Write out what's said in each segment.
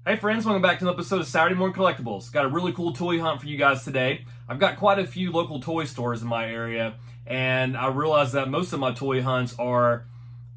Hey friends, welcome back to an episode of Saturday Morning Collectibles. Got a really cool toy hunt for you guys today. I've got quite a few local toy stores in my area, and I realize that most of my toy hunts are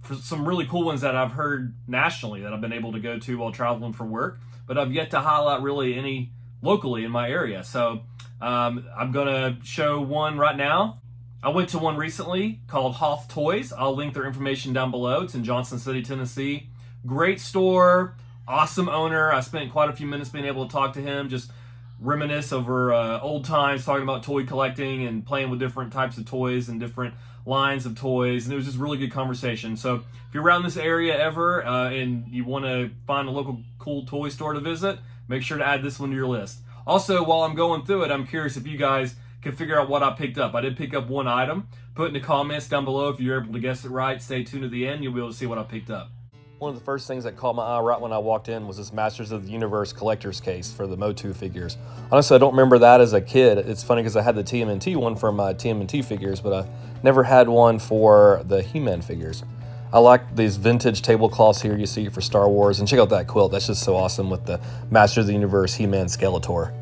for some really cool ones that I've heard nationally that I've been able to go to while traveling for work, but I've yet to highlight really any locally in my area. So I'm gonna show one right now. I went to one recently called Hoth Toys. I'll link their information down below. It's in Johnson City, Tennessee. Great store. Awesome owner. I spent quite a few minutes being able to talk to him, just reminisce over old times, talking about toy collecting and playing with different types of toys and different lines of toys. And it was just really good conversation. So if you're around this area ever and you want to find a local cool toy store to visit, make sure to add this one to your list. Also, while I'm going through it, I'm curious if you guys can figure out what I picked up. I did pick up one item. Put in the comments down below if you're able to guess it right. Stay tuned to the end. You'll be able to see what I picked up. One of the first things that caught my eye right when I walked in was this Masters of the Universe collector's case for the Motu figures. Honestly, I don't remember that as a kid. It's funny because I had the TMNT one for my TMNT figures, but I never had one for the He-Man figures. I like these vintage tablecloths here you see for Star Wars, and check out that quilt. That's just so awesome with the Masters of the Universe He-Man Skeletor.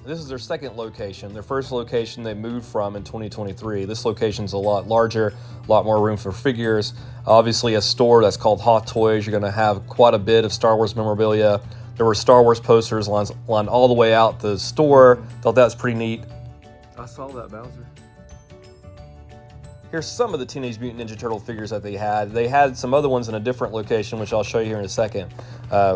This is their second location. Their first location they moved from in 2023. This location's a lot larger, a lot more room for figures. Obviously a store that's called Hoth Toys. You're gonna have quite a bit of Star Wars memorabilia. There were Star Wars posters lined all the way out the store. Thought that was pretty neat. I saw that, Bowser. Here's some of the Teenage Mutant Ninja Turtle figures that they had. They had some other ones in a different location, which I'll show you here in a second,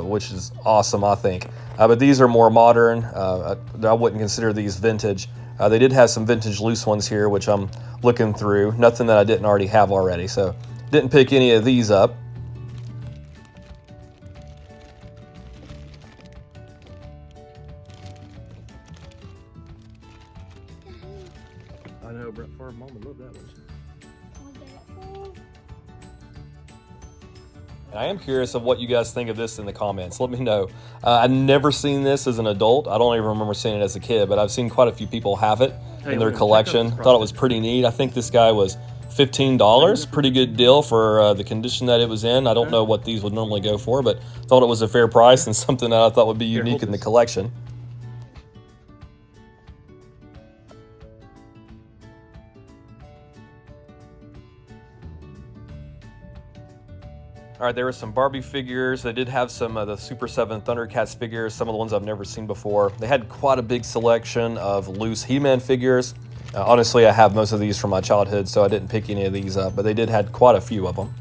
which is awesome, I think. But these are more modern. I wouldn't consider these vintage. They did have some vintage loose ones here, which I'm looking through. Nothing that I didn't already have already, so didn't pick any of these up. I know, Brett Favre mama loved that one. I am curious of what you guys think of this in the comments. Let me know. I've never seen this as an adult. I don't even remember seeing it as a kid, but I've seen quite a few people have it in their collection. Thought it was pretty neat. I think this guy was $15. Pretty good deal for the condition that it was in. I don't know what these would normally go for, but thought it was a fair price and something that I thought would be unique in the collection. All right, there were some Barbie figures. They did have some of the Super 7 Thundercats figures, some of the ones I've never seen before. They had quite a big selection of loose He-Man figures. Honestly, I have most of these from my childhood, so I didn't pick any of these up, but they did have quite a few of them.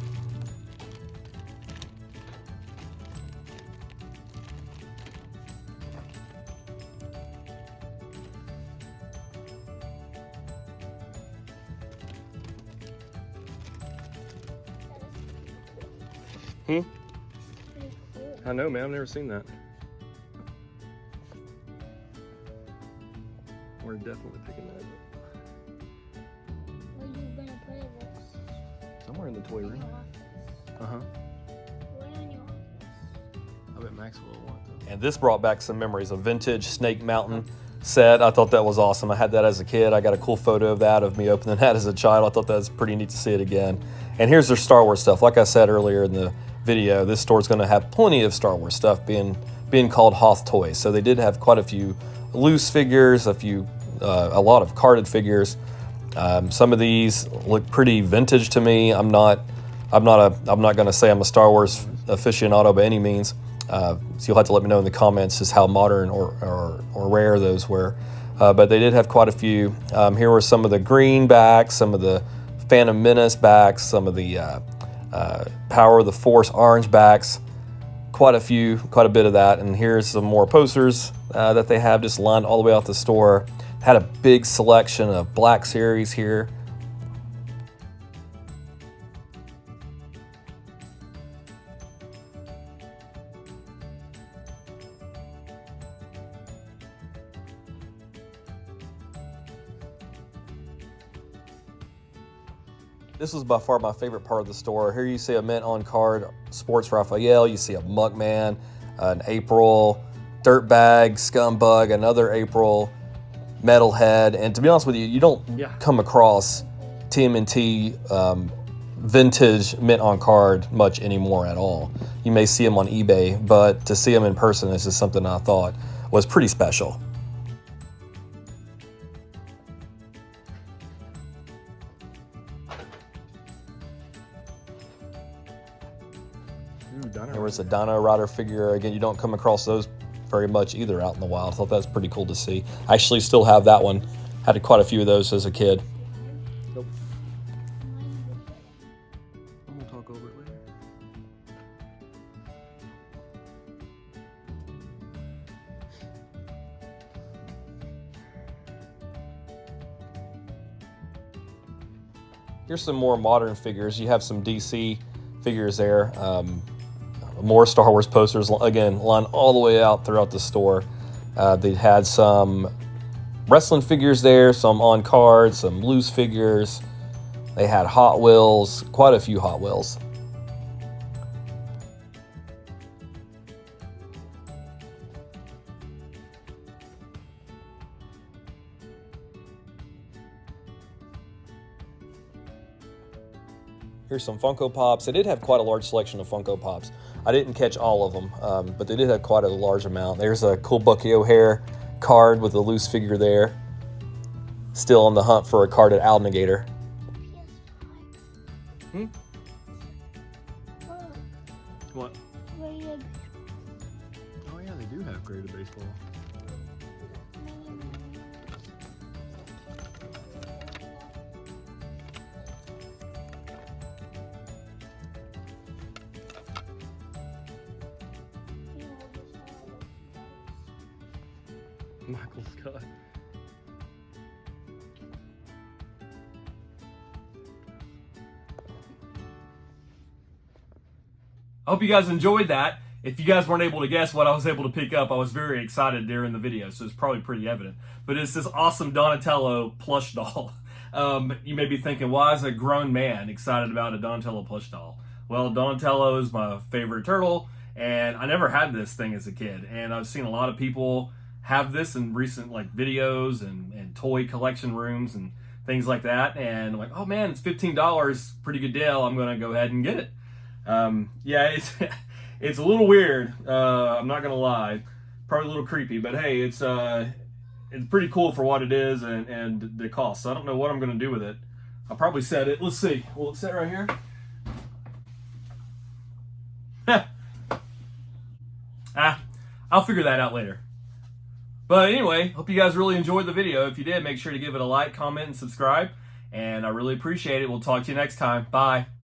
I know, man. I've never seen that. We're definitely picking that up. Where you gonna play this? Somewhere in the toy room. Uh-huh. Where in your office? I bet Maxwell will want to. And this brought back some memories. A vintage Snake Mountain set. I thought that was awesome. I had that as a kid. I got a cool photo of that, of me opening that as a child. I thought that was pretty neat to see it again. And here's their Star Wars stuff. Like I said earlier in the video, this store's going to have plenty of Star Wars stuff being called Hoth Toys. So they did have quite a few loose figures, a lot of carded figures. Some of these look pretty vintage to me. I'm not going to say I'm a Star Wars aficionado by any means. So you'll have to let me know in the comments just how modern or rare those were. But they did have quite a few. Here were some of the green backs, some of the Phantom Menace backs, some of the Power of the Force orange backs. Quite a bit of that. And here's some more posters that they have just lined all the way out the store. Had a big selection of Black Series here. This was by far my favorite part of the store. Here you see a mint on card Sports Raphael. You see a Muckman, an April, Dirtbag, Scumbug, another April, Metalhead. And to be honest with you, you don't come across TMNT vintage mint on card much anymore at all. You may see them on eBay, but to see them in person is just something I thought was pretty special. There was a Dino Rider figure. Again, you don't come across those very much either out in the wild. I thought that was pretty cool to see. I actually still have that one. Had quite a few of those as a kid. Nope. I'm gonna talk over it later. Here's some more modern figures. You have some DC figures there. More Star Wars posters, again, lined all the way out throughout the store. They had some wrestling figures there, some on card, some loose figures. They had Hot Wheels, quite a few Hot Wheels. Here's some Funko Pops. They did have quite a large selection of Funko Pops. I didn't catch all of them, but they did have quite a large amount. There's a cool Bucky O'Hare card with a loose figure there. Still on the hunt for a carded Alligator. Hmm? What? Oh yeah, they do have graded baseball. Michael Scott. I hope you guys enjoyed that. If you guys weren't able to guess what I was able to pick up, I was very excited during the video, so it's probably pretty evident. But it's this awesome Donatello plush doll. You may be thinking, why is a grown man excited about a Donatello plush doll? Well, Donatello is my favorite turtle, and I never had this thing as a kid. And I've seen a lot of people have this in recent videos and toy collection rooms and things like that. And I'm like, oh man, it's $15, pretty good deal. I'm gonna go ahead and get it. Yeah, it's a little weird. I'm not gonna lie, probably a little creepy, but hey, it's pretty cool for what it is and the cost. So I don't know what I'm gonna do with it. I'll probably set it. Let's see. Will it set right here? I'll figure that out later. But anyway, hope you guys really enjoyed the video. If you did, make sure to give it a like, comment, and subscribe. And I really appreciate it. We'll talk to you next time. Bye.